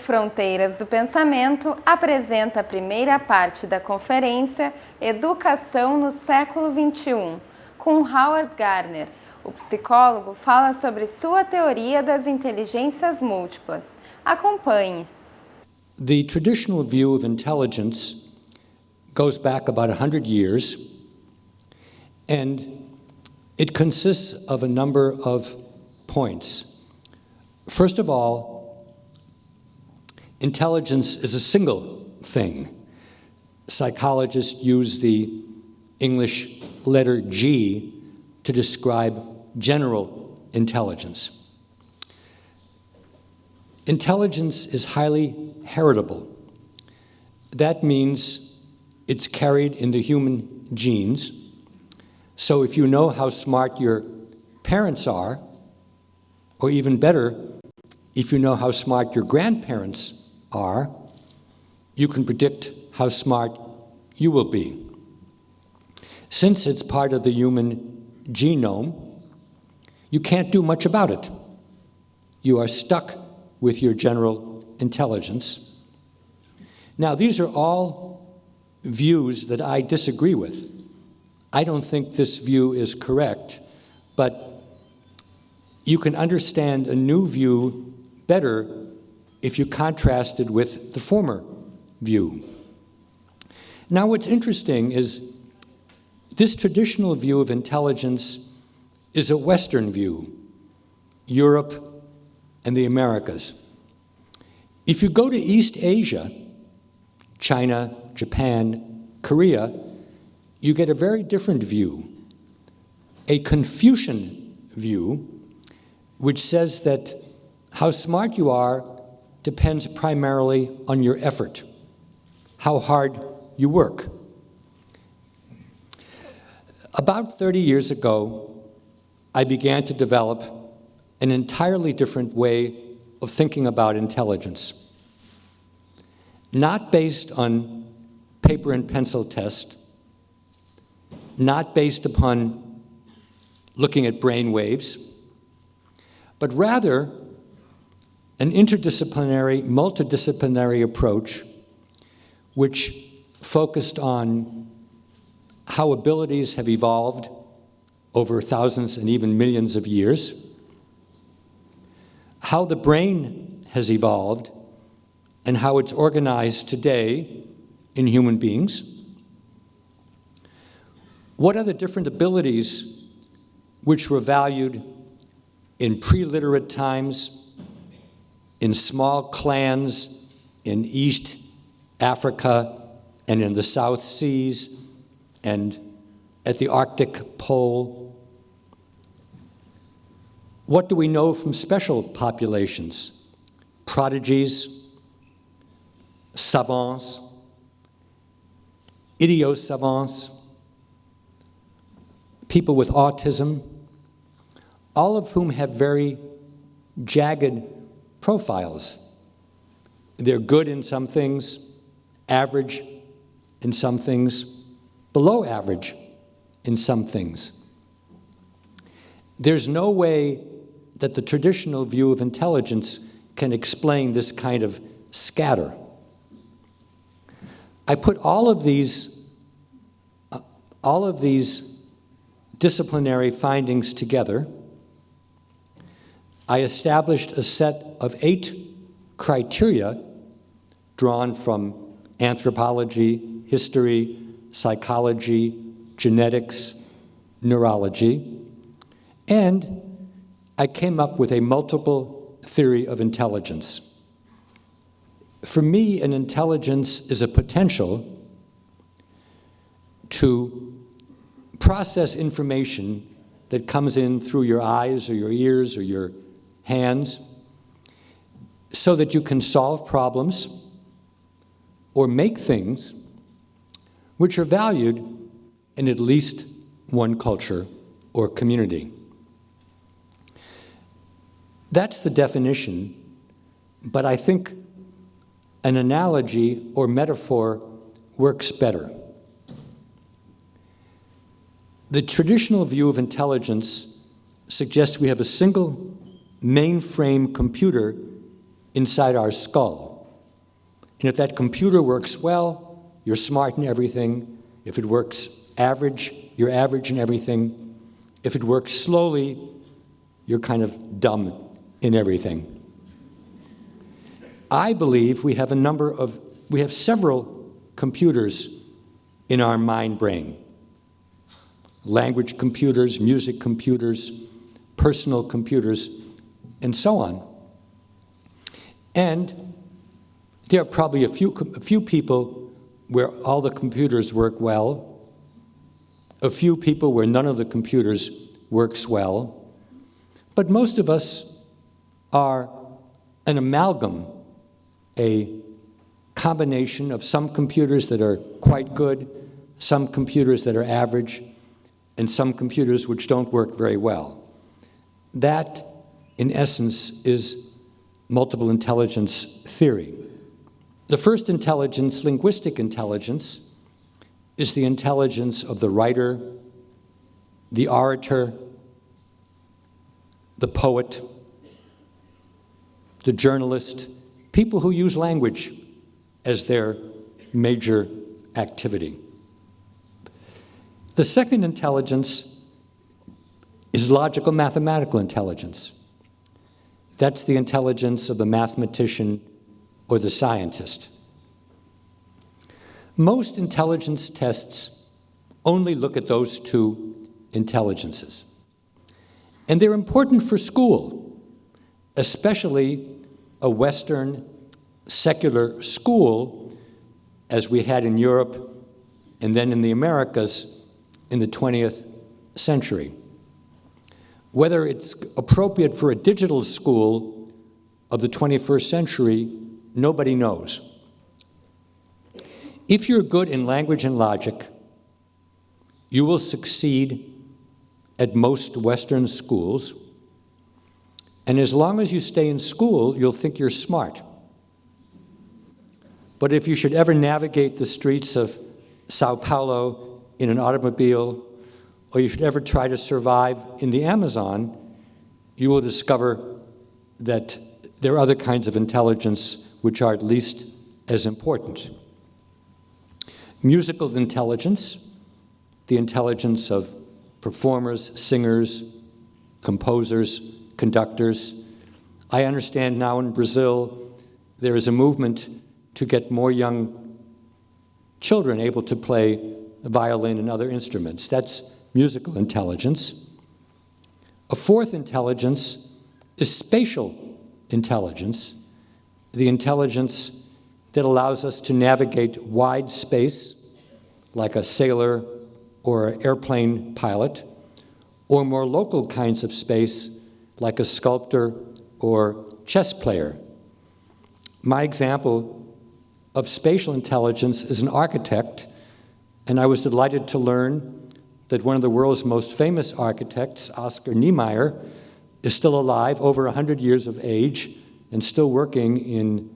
Fronteiras do Pensamento apresenta a primeira parte da conferência Educação no Século XXI, com Howard Gardner. O psicólogo fala sobre sua teoria das inteligências múltiplas. Acompanhe. The traditional view of intelligence goes back about 100 years, and it consists of a number of points. First of all, intelligence is a single thing. Psychologists use the English letter G to describe general intelligence. Intelligence is highly heritable. That means it's carried in the human genes. So if you know how smart your parents are, or even better, if you know how smart your grandparents are, you can predict how smart you will be. Since it's part of the human genome, you can't do much about it. You are stuck with your general intelligence. Now, these are all views that I disagree with. I don't think this view is correct, but you can understand a new view better if you contrast it with the former view. Now, what's interesting is this traditional view of intelligence is a Western view, Europe and the Americas. If you go to East Asia, China, Japan, Korea, you get a very different view, a Confucian view, which says that how smart you are depends primarily on your effort, how hard you work. About 30 years ago, I began to develop an entirely different way of thinking about intelligence, not based on paper and pencil test, not based upon looking at brain waves, but rather an interdisciplinary, multidisciplinary approach which focused on how abilities have evolved over thousands and even millions of years, how the brain has evolved, and how it's organized today in human beings. What are the different abilities which were valued in pre-literate times, in small clans in East Africa and in the South Seas and at the Arctic Pole? What do we know from special populations? Prodigies, savants, idiosavants, people with autism, all of whom have very jagged profiles. They're good in some things, average in some things, below average in some things. There's no way that the traditional view of intelligence can explain this kind of scatter. I put all of these disciplinary findings together. I established a set of 8 criteria drawn from anthropology, history, psychology, genetics, neurology, and I came up with a multiple theory of intelligence. For me, an intelligence is a potential to process information that comes in through your eyes or your ears or your hands so that you can solve problems or make things which are valued in at least one culture or community. That's the definition, but I think an analogy or metaphor works better. The traditional view of intelligence suggests we have a single mainframe computer inside our skull. And if that computer works well, you're smart in everything. If it works average, you're average in everything. If it works slowly, you're kind of dumb in everything. I believe we have several computers in our mind brain. Language computers, music computers, personal computers, and so on. And there are probably a few people where all the computers work well, a few people where none of the computers works well, but most of us are an amalgam, a combination of some computers that are quite good, some computers that are average, and some computers which don't work very well. That, in essence, is multiple intelligence theory. The first intelligence, linguistic intelligence, is the intelligence of the writer, the orator, the poet, the journalist, people who use language as their major activity. The second intelligence is logical mathematical intelligence. That's the intelligence of the mathematician or the scientist. Most intelligence tests only look at those two intelligences. And they're important for school, especially a Western secular school, as we had in Europe and then in the Americas in the 20th century. Whether it's appropriate for a digital school of the 21st century, nobody knows. If you're good in language and logic, you will succeed at most Western schools, and as long as you stay in school, you'll think you're smart. But if you should ever navigate the streets of Sao Paulo in an automobile, or you should ever try to survive in the Amazon, you will discover that there are other kinds of intelligence which are at least as important. Musical intelligence, the intelligence of performers, singers, composers, conductors. I understand now in Brazil there is a movement to get more young children able to play violin and other instruments. That's musical intelligence. A fourth intelligence is spatial intelligence, the intelligence that allows us to navigate wide space, like a sailor or an airplane pilot, or more local kinds of space, like a sculptor or chess player. My example of spatial intelligence is an architect, and I was delighted to learn that one of the world's most famous architects, Oscar Niemeyer, is still alive, over 100 years of age, and still working in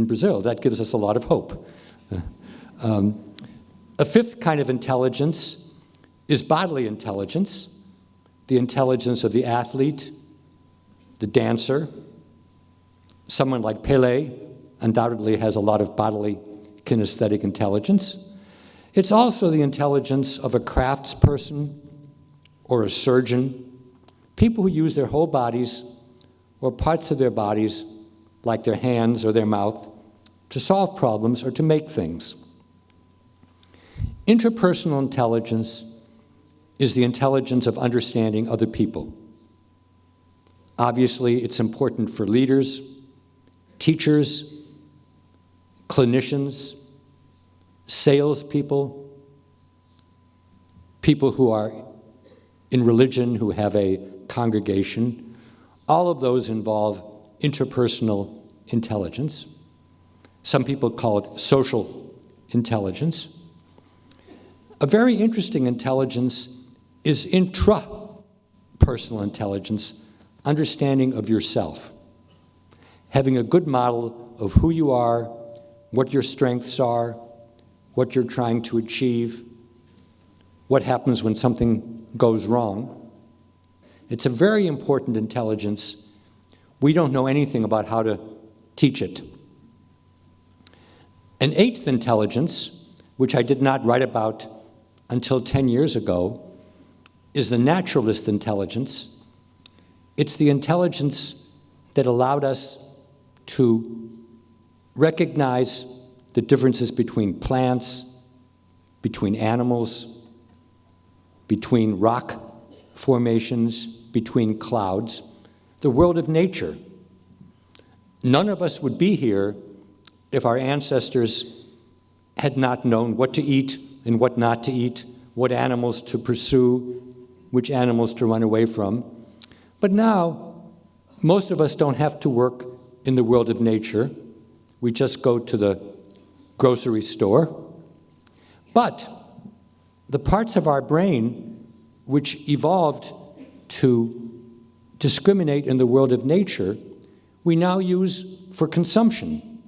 Brazil. That gives us a lot of hope. A fifth kind of intelligence is bodily intelligence, the intelligence of the athlete, the dancer. Someone like Pelé undoubtedly has a lot of bodily kinesthetic intelligence. It's also the intelligence of a craftsperson or a surgeon, people who use their whole bodies or parts of their bodies, like their hands or their mouth, to solve problems or to make things. Interpersonal intelligence is the intelligence of understanding other people. Obviously, it's important for leaders, teachers, clinicians, salespeople, people who are in religion, who have a congregation. All of those involve interpersonal intelligence. Some people call it social intelligence. A very interesting intelligence is intrapersonal intelligence, understanding of yourself. Having a good model of who you are, what your strengths are, what you're trying to achieve, what happens when something goes wrong. It's a very important intelligence. We don't know anything about how to teach it. An eighth intelligence, which I did not write about until 10 years ago, is the naturalist intelligence. It's the intelligence that allowed us to recognize the differences between plants, between animals, between rock formations, between clouds, the world of nature. None of us would be here if our ancestors had not known what to eat and what not to eat, what animals to pursue, which animals to run away from. But now, most of us don't have to work in the world of nature. We just go to the grocery store. But the parts of our brain which evolved to discriminate in the world of nature, we now use for consumption.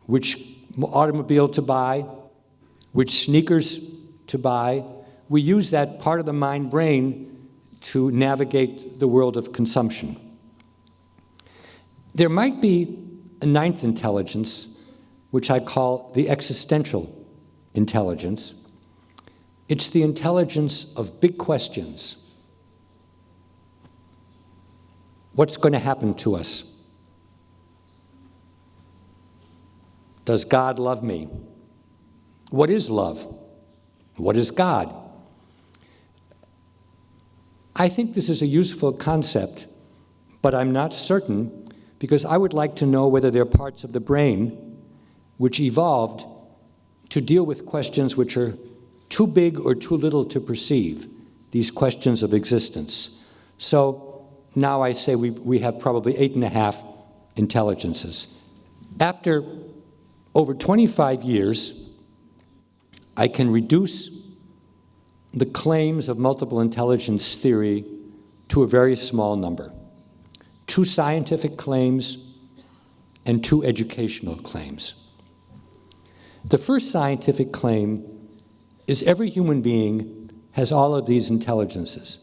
Which automobile to buy, which sneakers to buy. We use that part of the mind-brain to navigate the world of consumption. There might be a ninth intelligence, which I call the existential intelligence. It's the intelligence of big questions. What's going to happen to us? Does God love me? What is love? What is God? I think this is a useful concept, but I'm not certain because I would like to know whether there are parts of the brain which evolved to deal with questions which are too big or too little to perceive, these questions of existence. So now I say we have probably 8.5 intelligences. After over 25 years, I can reduce the claims of multiple intelligence theory to a very small number. 2 scientific claims and 2 educational claims. The first scientific claim is every human being has all of these intelligences.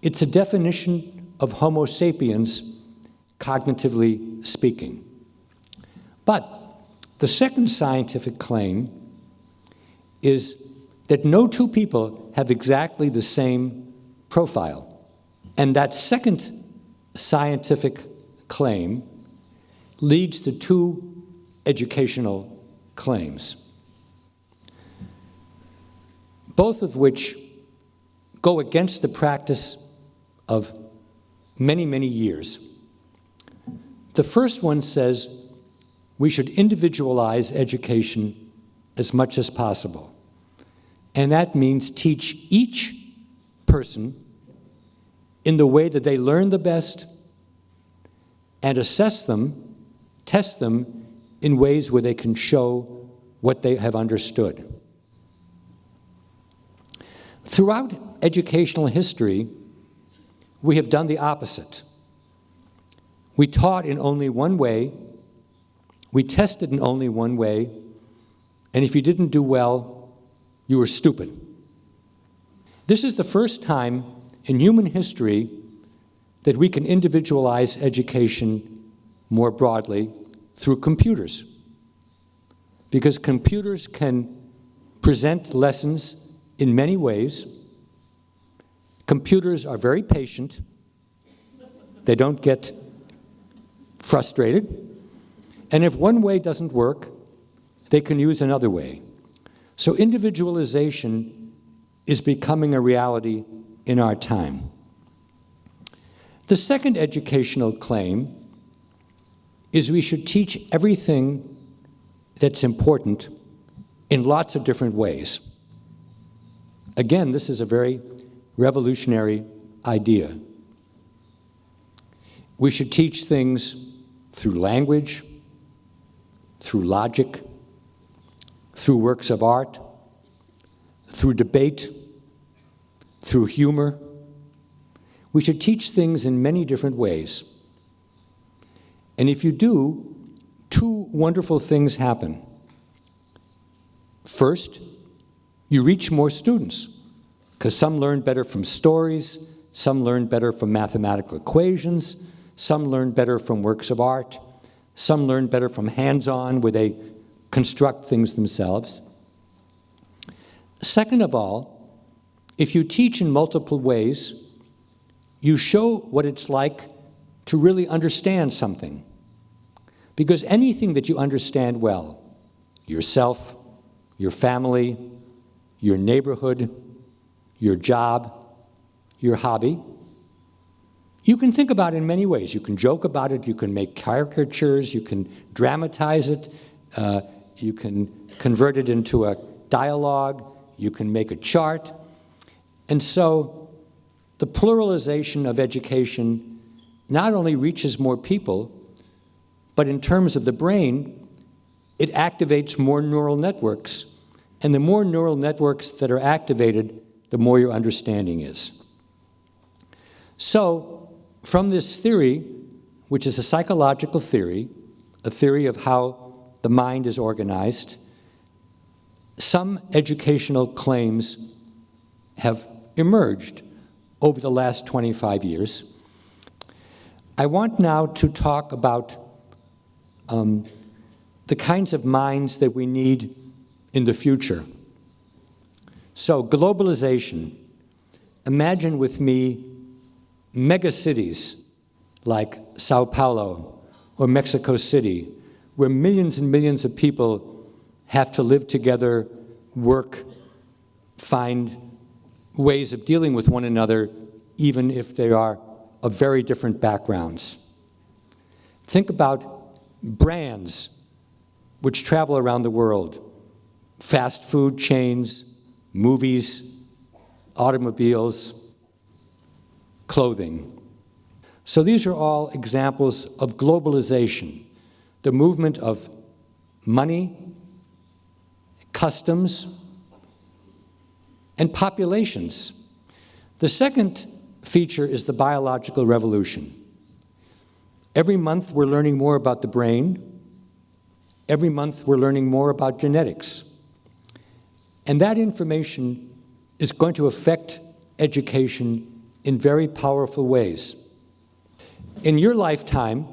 It's a definition of Homo sapiens, cognitively speaking. But the second scientific claim is that no 2 people have exactly the same profile. And that second scientific claim leads to 2 educational claims, both of which go against the practice of many, many years. The first one says we should individualize education as much as possible. And that means teach each person in the way that they learn the best and assess them, test them in ways where they can show what they have understood. Throughout educational history, we have done the opposite. We taught in only one way, we tested in only one way, and if you didn't do well, you were stupid. This is the first time in human history that we can individualize education more broadly through computers. Because computers can present lessons in many ways. Computers are very patient. They don't get frustrated. And if one way doesn't work, they can use another way. So individualization is becoming a reality in our time. The second educational claim is we should teach everything that's important in lots of different ways. Again, this is a very revolutionary idea. We should teach things through language, through logic, through works of art, through debate, through humor. We should teach things in many different ways. And if you do, 2 wonderful things happen. First, you reach more students, because some learn better from stories, some learn better from mathematical equations, some learn better from works of art, some learn better from hands-on, where they construct things themselves. Second of all, if you teach in multiple ways, you show what it's like to really understand something. Because anything that you understand well, yourself, your family, your neighborhood, your job, your hobby, you can think about it in many ways. You can joke about it, you can make caricatures, you can dramatize it, you can convert it into a dialogue, you can make a chart. And so the pluralization of education not only reaches more people, but in terms of the brain, it activates more neural networks. And the more neural networks that are activated, the more your understanding is. So, from this theory, which is a psychological theory, a theory of how the mind is organized, some educational claims have emerged over the last 25 years. I want now to talk about the kinds of minds that we need in the future. So, globalization. Imagine with me megacities like Sao Paulo or Mexico City, where millions and millions of people have to live together, work, find ways of dealing with one another, even if they are of very different backgrounds. Think about brands which travel around the world, fast food chains, movies, automobiles, clothing. So these are all examples of globalization, the movement of money, customs, and populations. The second feature is the biological revolution. Every month we're learning more about the brain. Every month we're learning more about genetics. And that information is going to affect education in very powerful ways. In your lifetime,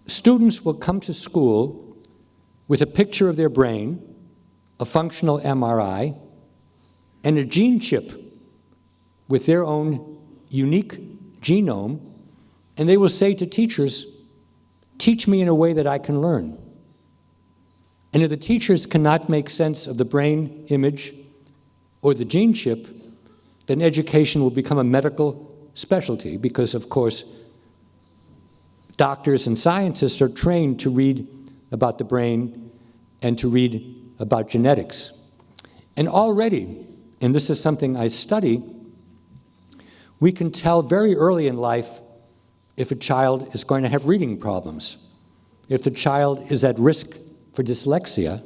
students will come to school with a picture of their brain, a functional MRI, and a gene chip with their own unique genome, and they will say to teachers, "Teach me in a way that I can learn." And if the teachers cannot make sense of the brain image or the gene chip, then education will become a medical specialty because, of course, doctors and scientists are trained to read about the brain and to read about genetics. And already, and this is something I study, we can tell very early in life if a child is going to have reading problems, if the child is at risk for dyslexia,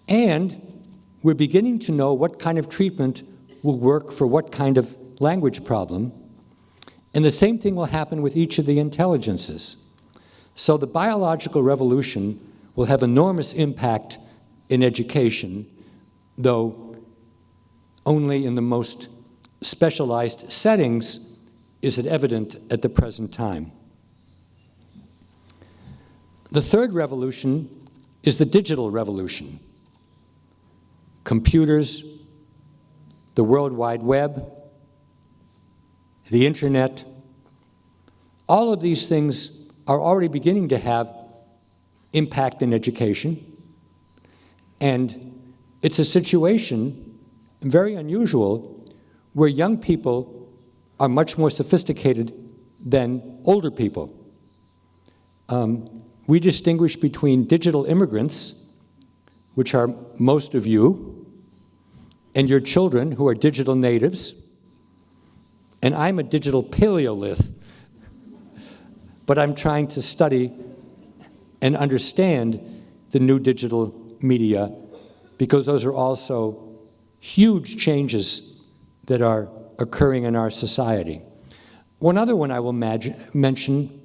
and we're beginning to know what kind of treatment will work for what kind of language problem. And the same thing will happen with each of the intelligences. So the biological revolution will have enormous impact in education, though only in the most specialized settings is it evident at the present time. The third revolution is the digital revolution. Computers, the World Wide Web, the internet, all of these things are already beginning to have impact in education. And it's a situation, very unusual, where young people are much more sophisticated than older people. We distinguish between digital immigrants, which are most of you, and your children who are digital natives. And I'm a digital paleolith, but I'm trying to study and understand the new digital media because those are also huge changes that are occurring in our society. One other one I will mention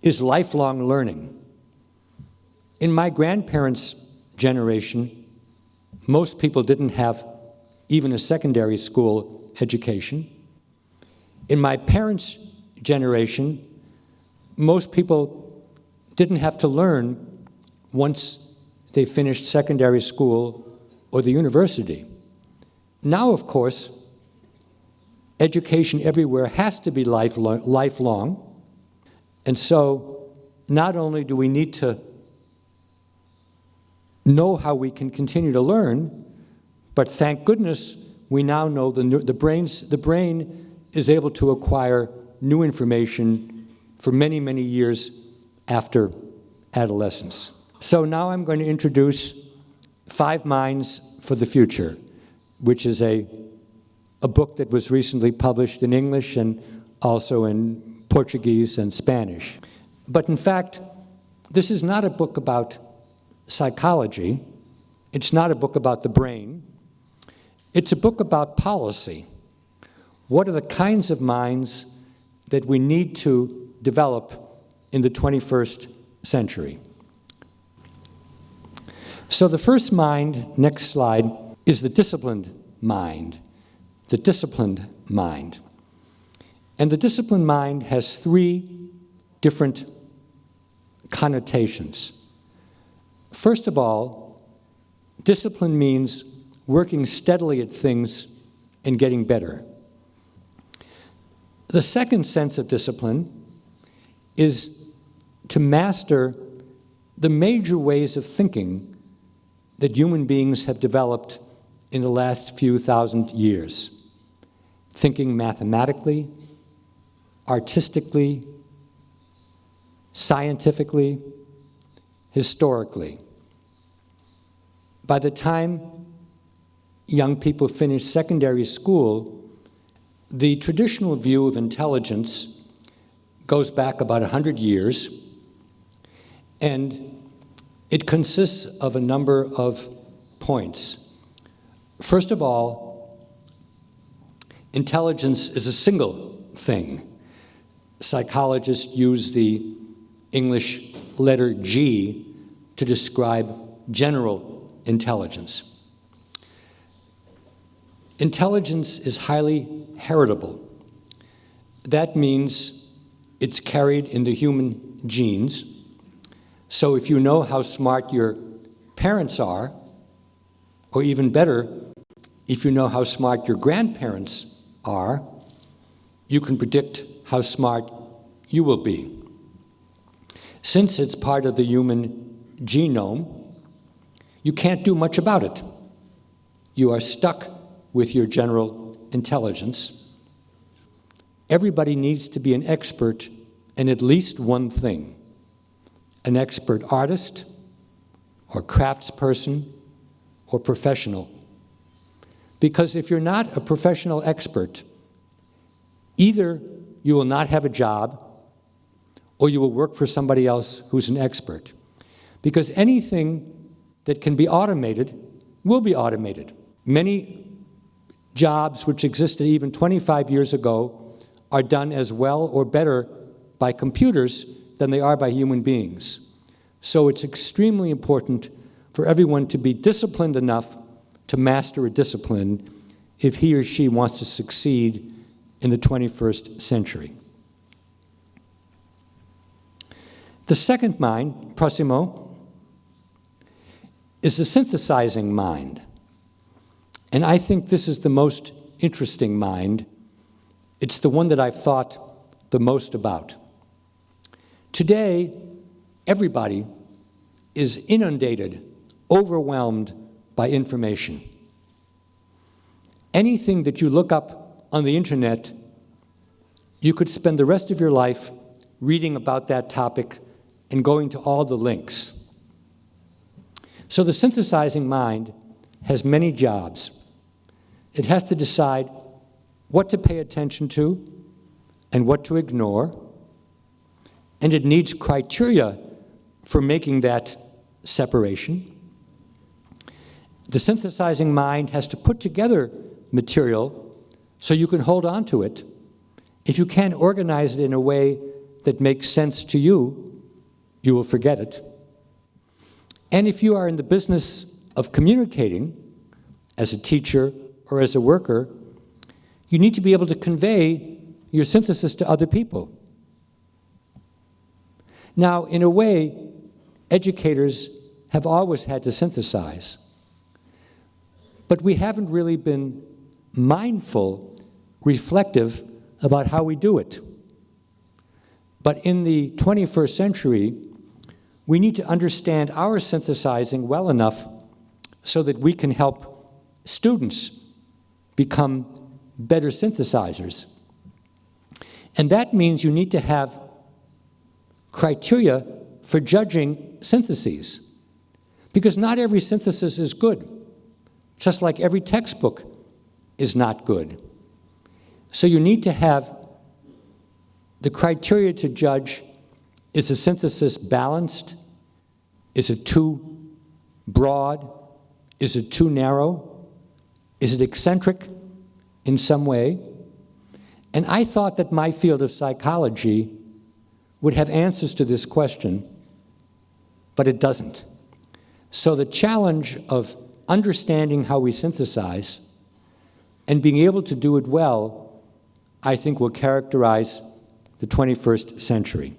is lifelong learning. In my grandparents' generation, most people didn't have even a secondary school education. In my parents' generation, most people didn't have to learn once they finished secondary school or the university. Now, of course, education everywhere has to be lifelong. And so not only do we need to know how we can continue to learn, but thank goodness we now know the brain is able to acquire new information for many, many years after adolescence. So now I'm going to introduce 5 Minds for the Future, which is a book that was recently published in English and also in Portuguese and Spanish. But in fact, this is not a book about psychology. It's not a book about the brain. It's a book about policy. What are the kinds of minds that we need to develop in the 21st century? So the first mind, next slide, is the disciplined mind. The disciplined mind. And the disciplined mind has 3 different connotations. First of all, discipline means working steadily at things and getting better. The second sense of discipline is to master the major ways of thinking that human beings have developed in the last few thousand years. Thinking mathematically, artistically, scientifically, historically. By the time young people finish secondary school, the traditional view of intelligence goes back about 100 years, and it consists of a number of points. First of all, intelligence is a single thing. Psychologists use the English letter G to describe general intelligence. Intelligence is highly heritable. That means it's carried in the human genes. So if you know how smart your parents are, or even better, if you know how smart your grandparents are, you can predict how smart you will be. Since it's part of the human genome, you can't do much about it. You are stuck with your general intelligence. Everybody needs to be an expert in at least one thing. An expert artist, or craftsperson, or professional. Because if you're not a professional expert, either you will not have a job, or you will work for somebody else who's an expert. Because anything that can be automated will be automated. Many jobs which existed even 25 years ago are done as well or better by computers than they are by human beings. So it's extremely important for everyone to be disciplined enough to master a discipline if he or she wants to succeed in the 21st century. The second mind, prossimo, is the synthesizing mind. And I think this is the most interesting mind. It's the one that I've thought the most about. Today, everybody is inundated, overwhelmed by information. Anything that you look up on the internet, you could spend the rest of your life reading about that topic and going to all the links. So the synthesizing mind has many jobs. It has to decide what to pay attention to and what to ignore, and it needs criteria for making that separation. The synthesizing mind has to put together material so you can hold on to it. If you can't organize it in a way that makes sense to you, you will forget it. And if you are in the business of communicating, as a teacher or as a worker, you need to be able to convey your synthesis to other people. Now, in a way, educators have always had to synthesize. But we haven't really been mindful, reflective about how we do it. But in the 21st century, we need to understand our synthesizing well enough so that we can help students become better synthesizers. And that means you need to have criteria for judging syntheses, because not every synthesis is good, just like every textbook is not good. So you need to have the criteria to judge: is the synthesis balanced? Is it too broad? Is it too narrow? Is it eccentric in some way? And I thought that my field of psychology would have answers to this question, but it doesn't. So the challenge of understanding how we synthesize and being able to do it well, I think, will characterize the 21st century.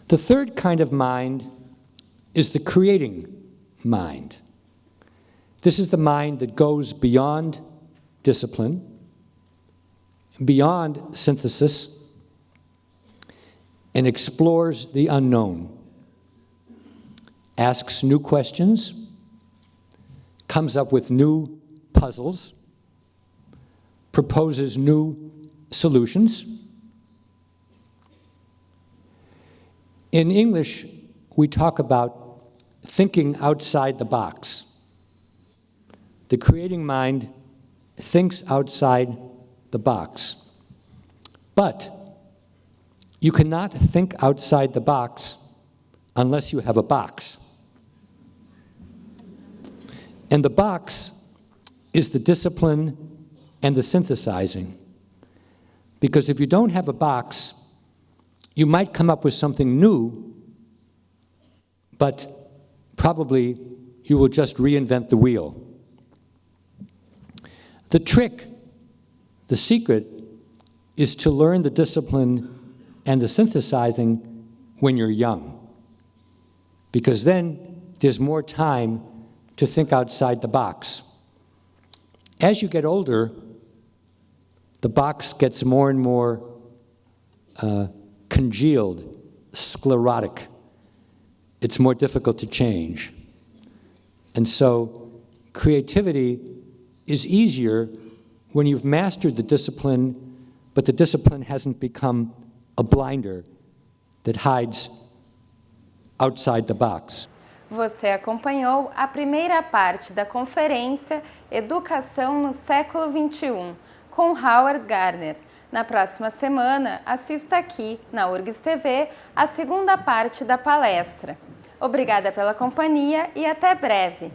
The third kind of mind is the creating mind. This is the mind that goes beyond discipline, beyond synthesis, and explores the unknown, asks new questions, comes up with new puzzles, proposes new solutions. In English, we talk about thinking outside the box. The creating mind thinks outside the box. But you cannot think outside the box unless you have a box. And the box is the discipline and the synthesizing. Because if you don't have a box, you might come up with something new, but probably you will just reinvent the wheel. The trick, the secret, is to learn the discipline and the synthesizing when you're young, because then there's more time to think outside the box. As you get older, the box gets more and more congealed, sclerotic. It's more difficult to change. And so creativity is easier when you've mastered the discipline, but the discipline hasn't become a blinder that hides outside the box. Você acompanhou a primeira parte da conferência Educação no Século XXI, com Howard Gardner. Na próxima semana, assista aqui, na UFRGS TV, a segunda parte da palestra. Obrigada pela companhia e até breve!